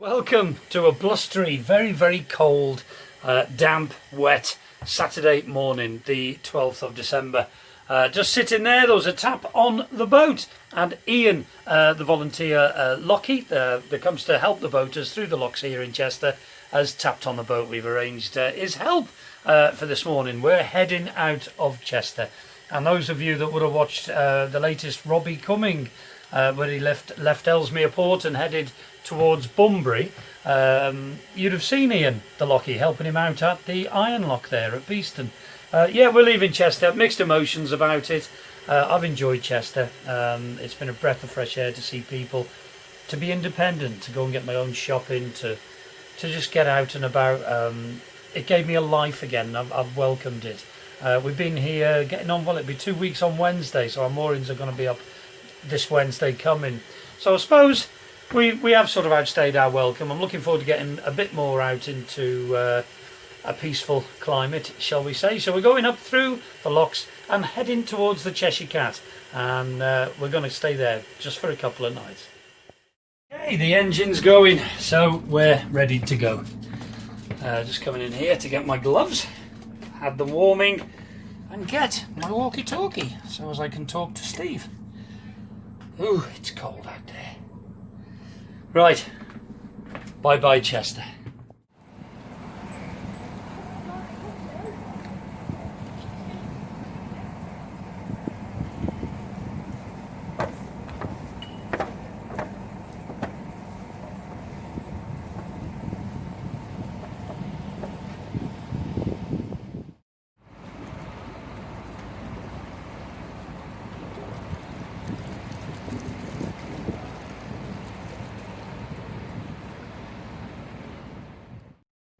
Welcome to a blustery, very cold, damp, wet Saturday morning, the 12th of December. Just sitting there was a tap on the boat, and Ian, the volunteer lockie that comes to help the boaters through the locks here in Chester, has tapped on the boat. We've arranged his help for this morning. We're heading out of Chester, and those of you that would have watched the latest Robbie Cumming, where he left Ellesmere Port and headed towards Bunbury, you'd have seen Ian the lockie helping him out at the iron lock there at Beeston. Yeah, we're leaving Chester, mixed emotions about it. I've enjoyed Chester. It's been a breath of fresh air to see people, to be independent, to go and get my own shopping, to just get out and about. It gave me a life again. I've welcomed it. We've been here getting on, well, it'll be 2 weeks on Wednesday, so our moorings are going to be up this Wednesday coming. So I suppose we have sort of outstayed our welcome. I'm looking forward to getting a bit more out into a peaceful climate, shall we say. So we're going up through the locks and heading towards the Cheshire Cat, and we're going to stay there just for a couple of nights. Okay, the engine's going, so we're ready to go. Just coming in here to get my gloves, had the warming, and get my walkie-talkie so as I can talk to Steve. Ooh, it's cold out there. Right, bye Chester.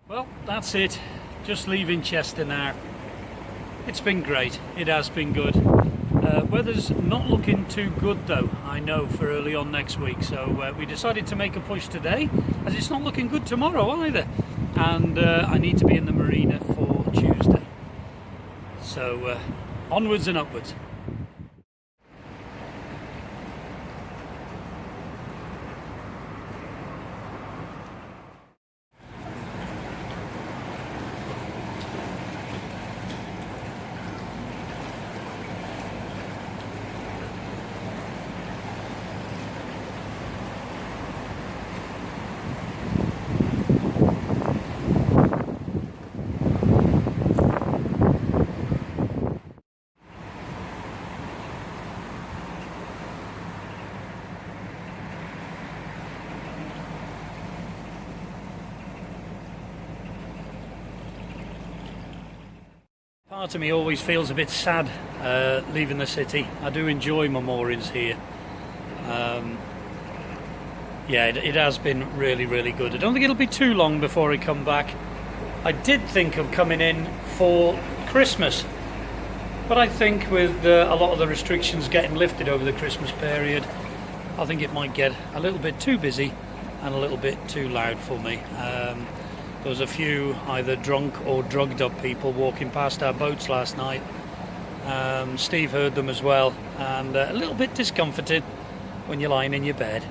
Well, that's it. Just leaving Chester now. It's been great. It has been good. Weather's not looking too good though, I know, for early on next week. So we decided to make a push today, as it's not looking good tomorrow either. And I need to be in the marina for Tuesday. So onwards and upwards. Part of me always feels a bit sad leaving the city. I do enjoy my moorings here. Yeah, it has been really good. I don't think it'll be too long before I come back. I did think of coming in for Christmas, but I think with a lot of the restrictions getting lifted over the Christmas period, I think it might get a little bit too busy and a little bit too loud for me. There was a few either drunk or drugged up people walking past our boats last night. Steve heard them as well, and a little bit discomforting when you're lying in your bed.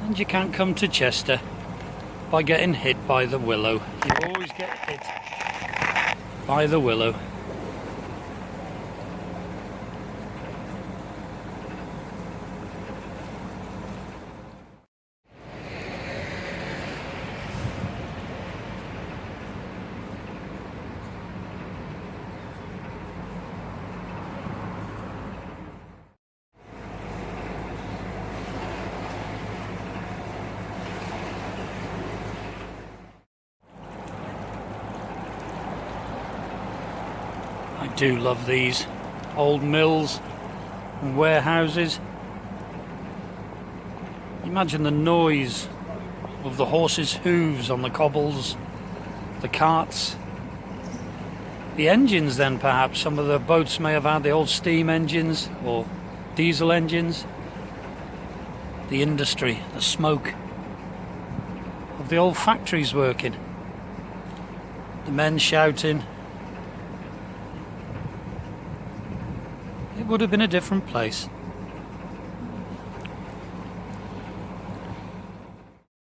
And you can't come to Chester by getting hit by the willow. You always get hit by the willow. I do love these old mills and warehouses. Imagine the noise of the horses' hooves on the cobbles, the carts, the engines then perhaps. Some of the boats may have had the old steam engines or diesel engines. The industry, the smoke of the old factories working. The men shouting. it would have been a different place.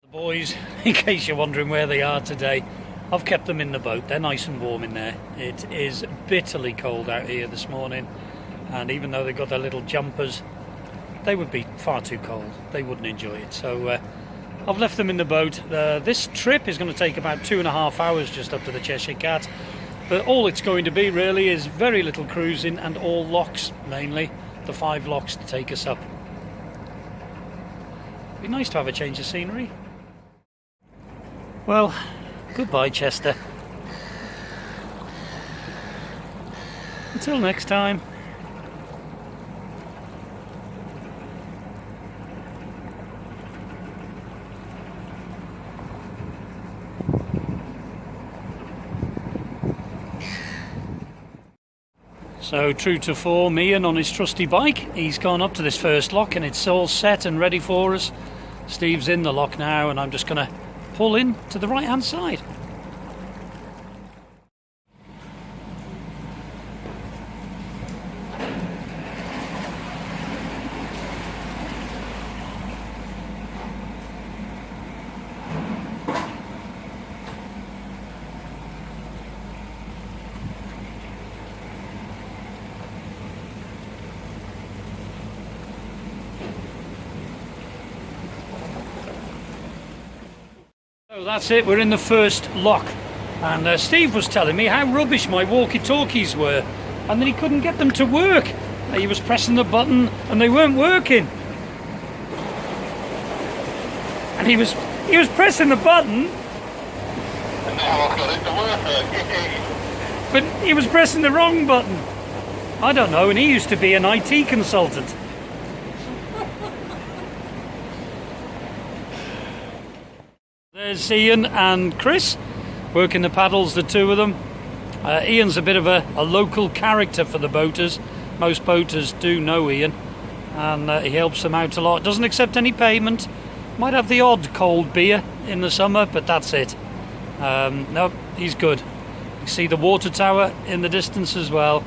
The boys, in case you're wondering where they are today, I've kept them in the boat. They're nice and warm in there. It is bitterly cold out here this morning, and even though they've got their little jumpers, they would be far too cold. They wouldn't enjoy it. So I've left them in the boat. This trip is going to take about 2.5 hours just up to the Cheshire Cat, but all it's going to be really is very little cruising and all locks, mainly the 5 locks to take us up. It'd be nice to have a change of scenery. Well, goodbye, Chester. Until next time. So, true to form, Ian on his trusty bike, he's gone up to this first lock and it's all set and ready for us. Steve's in the lock now and I'm just going to pull in to the right hand side. So that's it, we're in the first lock, and Steve was telling me how rubbish my walkie-talkies were, and that he couldn't get them to work. He was pressing the button and they weren't working, and he was pressing the button and now I've got it to work. but he was pressing the wrong button. I don't know, and he used to be an IT consultant. There's Ian and Chris working the paddles, the two of them. Ian's a bit of a local character for the boaters. Most boaters do know Ian, and he helps them out a lot. Doesn't accept any payment. Might have the odd cold beer in the summer, but that's it. No, he's good. You see the water tower in the distance as well.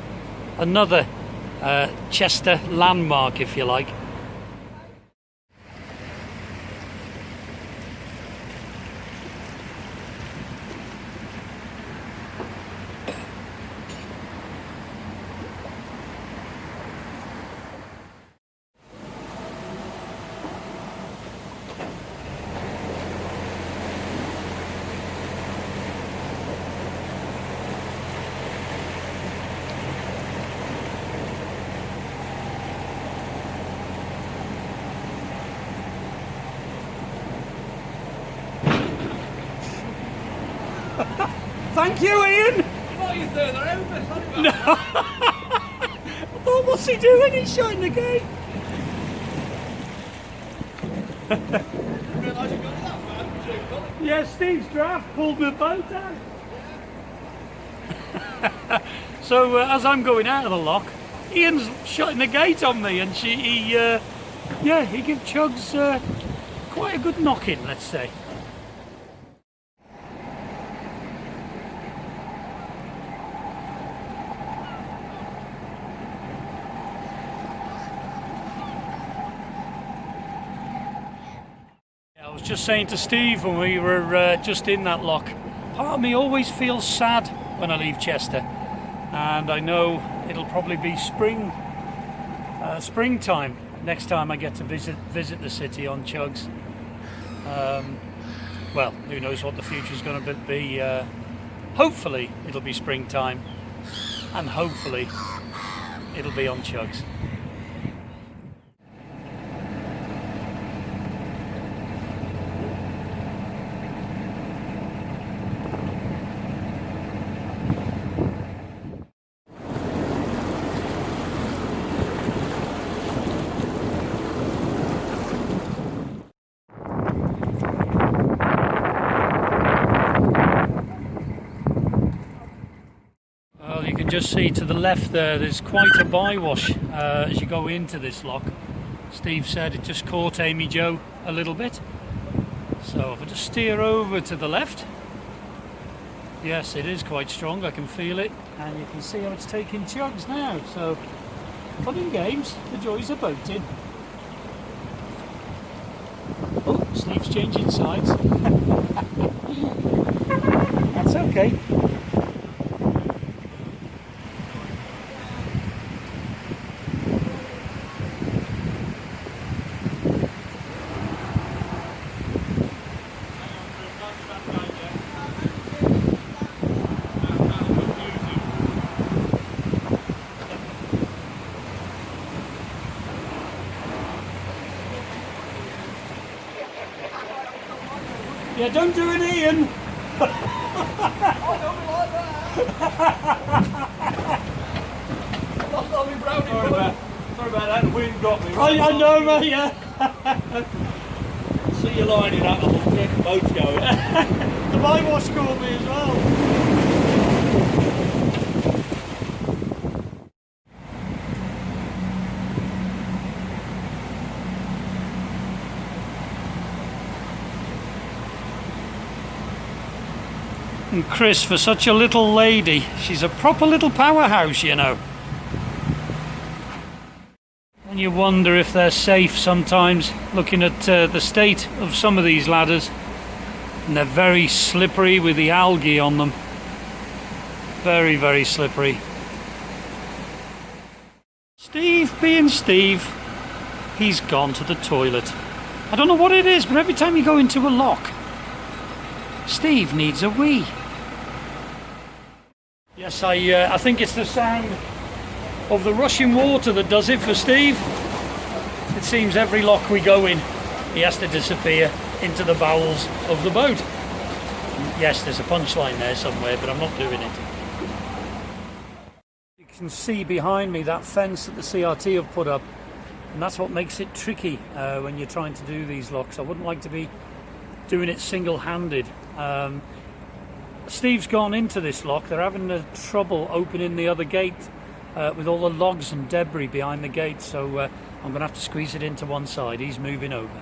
Another Chester landmark, if you like. Thank you, Ian! Oh, you threw that over. No! I thought, what's he doing? He's shutting the gate. Realise you got it that far, didn't you? Yeah, Steve's draft pulled my boat out. So as I'm going out of the lock, Ian's shutting the gate on me, and he gives Chugs quite a good knocking, let's say. I was just saying to Steve when we were just in that lock, part of me always feels sad when I leave Chester, and I know it'll probably be springtime next time I get to visit the city on Chugs. Well, who knows what the future's going to be. Hopefully it'll be springtime, and hopefully it'll be on Chugs. You can just see to the left there's quite a bywash as you go into this lock. Steve said it just caught Amy Jo a little bit. So if I just steer over to the left, yes, it is quite strong, I can feel it, and you can see how it's taking Chugs now. So Fun and games, the joys of boating. Oh, Steve's changing sides. That's okay. Yeah, don't do it, Ian. Sorry about that, the wind got me. I know, mate, yeah. See you lining up and we'll get the boats going. The bywash caught me as well. And Chris, for such a little lady, she's a proper little powerhouse, you know. And you wonder if they're safe sometimes, looking at the state of some of these ladders. And they're very slippery with the algae on them. Very, very slippery. Steve being Steve, he's gone to the toilet. I don't know what it is, but every time you go into a lock, Steve needs a wee. Yes, I think it's the sound of the rushing water that does it for Steve. It seems every lock we go in, he has to disappear into the bowels of the boat. Yes, there's a punchline there somewhere, but I'm not doing it. You can see behind me that fence that the CRT have put up, and that's what makes it tricky when you're trying to do these locks. I wouldn't like to be doing it single-handed. Steve's gone into this lock. They're having trouble opening the other gate with all the logs and debris behind the gate, so I'm going to have to squeeze it into one side. He's moving over.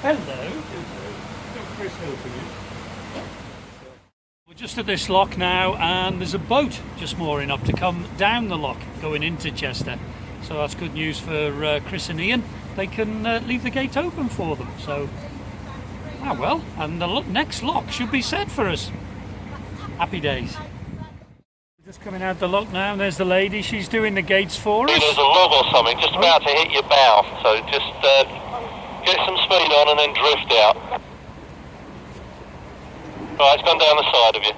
Hello. We're just at this lock now, and there's a boat just mooring up to come down the lock going into Chester. So that's good news for Chris and Ian. They can leave the gate open for them. So, well, and the next lock should be set for us. Happy days. We're just coming out the lock now, and there's the lady. She's doing the gates for us. There's a log or something just about to hit your bow, so just get some speed on and then drift out. Right, it's gone down the side of you.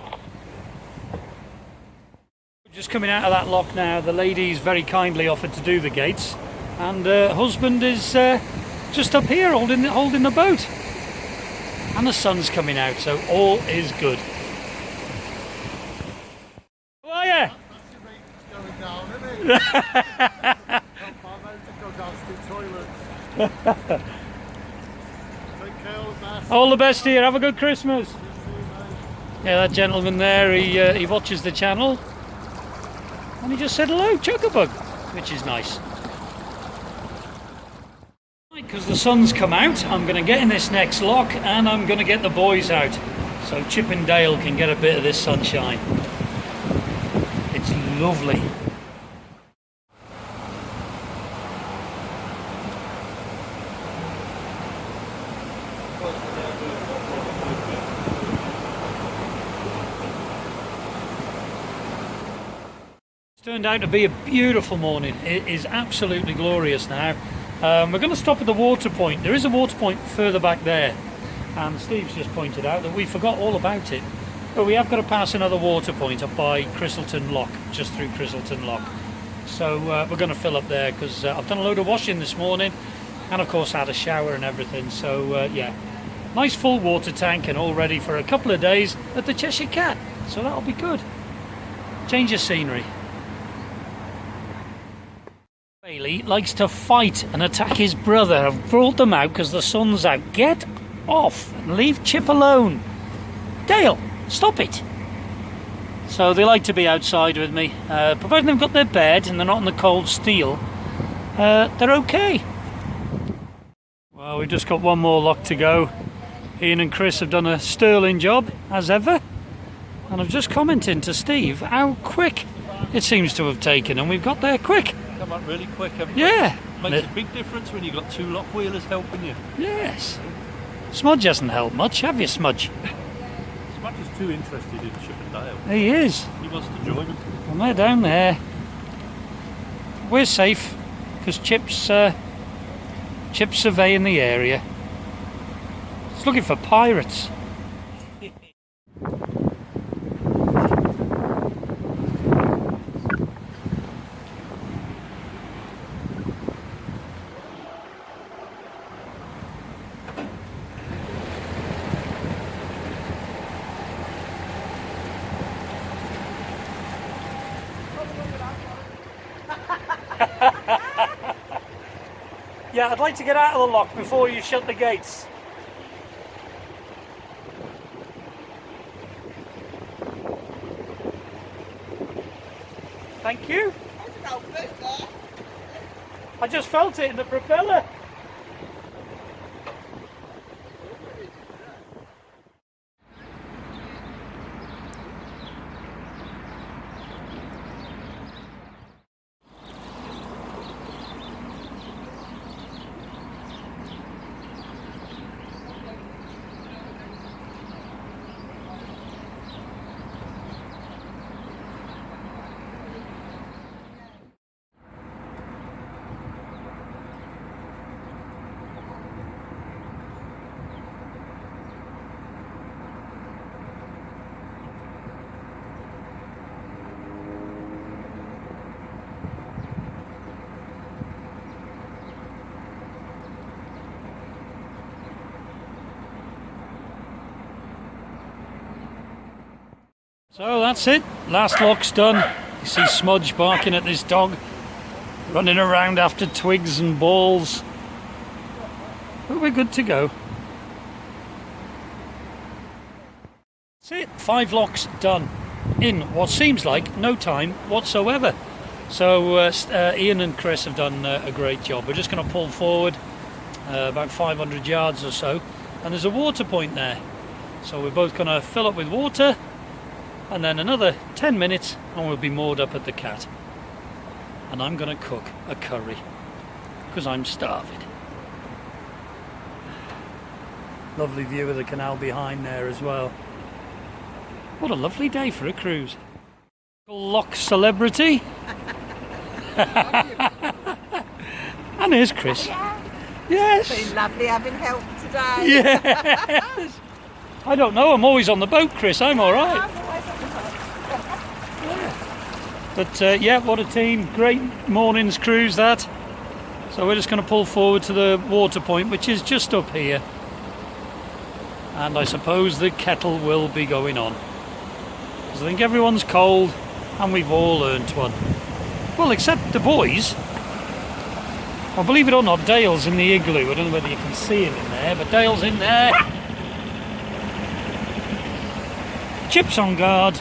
Just coming out of that lock now, the lady's very kindly offered to do the gates, and her husband is just up here holding the boat, and the sun's coming out, so all is good. How are you? Going down, isn't it? Go down to the toilet. Take care of the best. All the best here. Have a good Christmas. Yeah, that gentleman there, he watches the channel, and he just said hello, Chugabug, which is nice. Because the sun's come out, I'm going to get in this next lock, and I'm going to get the boys out, so Chip and Dale can get a bit of this sunshine. It's lovely. It's turned out to be a beautiful morning. It is absolutely glorious now. We're going to stop at the water point. There is a water point further back there, and Steve's just pointed out that we forgot all about it. But we have got to pass another water point up by Christleton Lock, just through Christleton Lock. So we're going to fill up there because I've done a load of washing this morning and of course had a shower and everything. So yeah, nice full water tank and all ready for a couple of days at the Cheshire Cat. So that'll be good. Change of scenery. Bailey likes to fight and attack his brother. I've brought them out because the sun's out. Get off and leave Chip alone. Dale, stop it. So they like to be outside with me. Providing they've got their bed and they're not in the cold steel, they're okay. Well, we've just got one more lock to go. Ian and Chris have done a sterling job, as ever. And I've just commented to Steve how quick it seems to have taken, and we've got there quick. Come on really quick, haven't you? Yeah. Makes a big difference when you've got two lock wheelers helping you. Yes. Smudge hasn't helped much, have you, Smudge? Smudge is too interested in Chip and Dale. He is. He wants to join them. And they're down there. We're safe because Chip's surveying the area. He's looking for pirates. Yeah, I'd like to get out of the lock before you shut the gates. Thank you. I just felt it in the propeller. So that's it, last lock's done. You see Smudge barking at this dog, running around after twigs and balls. But we're good to go. That's it, 5 locks done in what seems like no time whatsoever. So Ian and Chris have done a great job. We're just going to pull forward about 500 yards or so, and there's a water point there. So we're both going to fill up with water, and then another 10 minutes and we'll be moored up at the Cat. And I'm going to cook a curry because I'm starving. Lovely view of the canal behind there as well. What a lovely day for a cruise. Lock celebrity. And here's Chris. Yes. It's been lovely having help today. Yes. I don't know, I'm always on the boat, Chris. I'm all right. I'm always on the boat. But yeah, what a team. Great morning's cruise that. So we're just going to pull forward to the water point, which is just up here. And I suppose the kettle will be going on. Because I think everyone's cold and we've all earned one. Well, except the boys. Well, believe it or not, Dale's in the igloo. I don't know whether you can see him in there, but Dale's in there. Chip's on guard.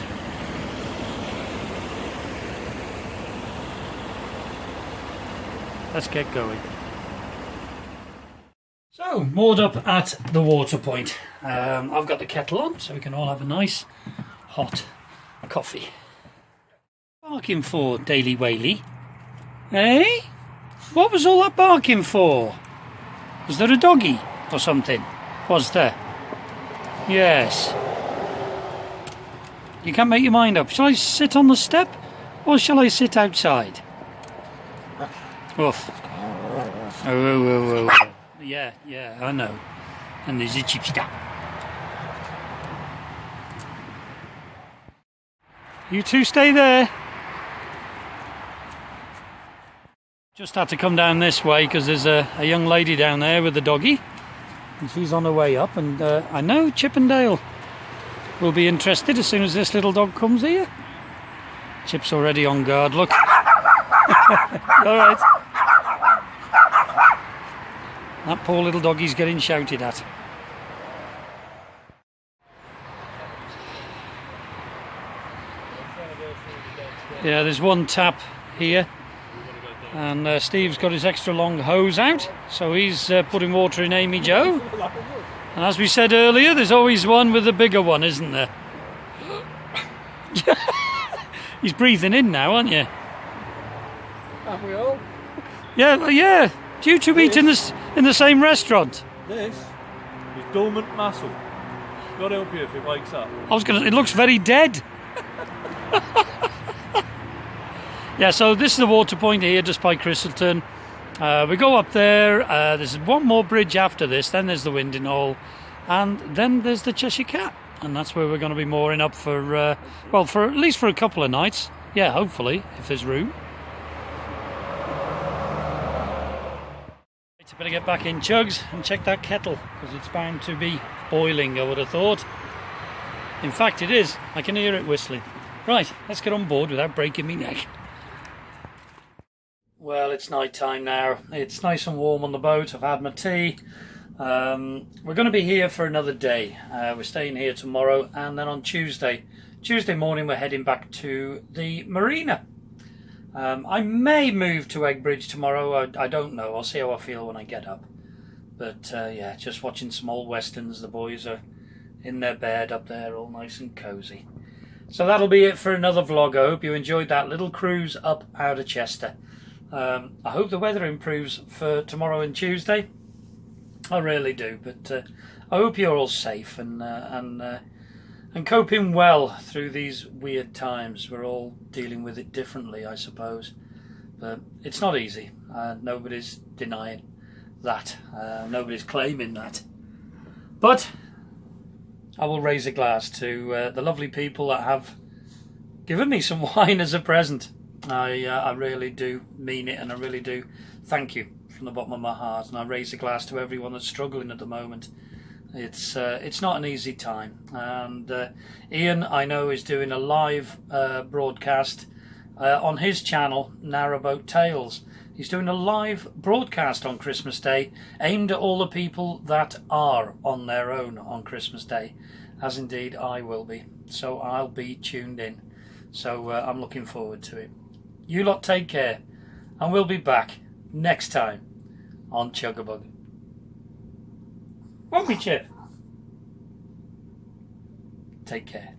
Let's get going. So, moored up at the water point. I've got the kettle on so we can all have a nice hot coffee. Barking for, Daily Whaley? Eh? What was all that barking for? Was there a doggy or something? Was there? Yes. You can't make your mind up. Shall I sit on the step or shall I sit outside? Oof. Oh. Yeah, I know. And there's a chipsy dog. You two stay there. Just had to come down this way because there's a young lady down there with the doggy. And she's on her way up, and I know Chippendale will be interested as soon as this little dog comes here. Chip's already on guard, look. Alright. That poor little doggy's getting shouted at. Yeah, there's one tap here. And Steve's got his extra long hose out, so he's putting water in Amy Joe. And as we said earlier, there's always one with a bigger one, isn't there? He's breathing in now, aren't you? Aren't we all? Yeah, well, yeah. Due to eat in the same restaurant. This is dormant muscle. God help you if it wakes up. It looks very dead. Yeah, so this is the water point here just by Crystalton. We go up there, there's one more bridge after this, then there's the Winding Hall, and then there's the Cheshire Cat. And that's where we're going to be mooring up for, well, for at least for a couple of nights. Yeah, hopefully, if there's room. I better get back in Chugs and check that kettle, because it's bound to be boiling, I would have thought. In fact, it is. I can hear it whistling. Right, let's get on board without breaking me neck. Well, it's night time now. It's nice and warm on the boat. I've had my tea. We're going to be here for another day. We're staying here tomorrow, and then on Tuesday morning we're heading back to the marina. I may move to Eggbridge tomorrow. I don't know. I'll see how I feel when I get up. But yeah, just watching some old westerns. The boys are in their bed up there, all nice and cosy. So that'll be it for another vlog. I hope you enjoyed that little cruise up out of Chester. I hope the weather improves for tomorrow and Tuesday. I really do, but I hope you're all safe and coping well through these weird times. We're all dealing with it differently, I suppose, but it's not easy. Nobody's denying that. Nobody's claiming that. But I will raise a glass to the lovely people that have given me some wine as a present. I really do mean it, and I really do thank you from the bottom of my heart. And I raise a glass to everyone that's struggling at the moment. It's not an easy time, and Ian, I know, is doing a live broadcast on his channel, Narrowboat Tales. He's doing a live broadcast on Christmas Day aimed at all the people that are on their own on Christmas Day, as indeed I will be. So I'll be tuned in. So I'm looking forward to it. You lot take care, and we'll be back next time on Chugabug. Won't we, Chip? Take care.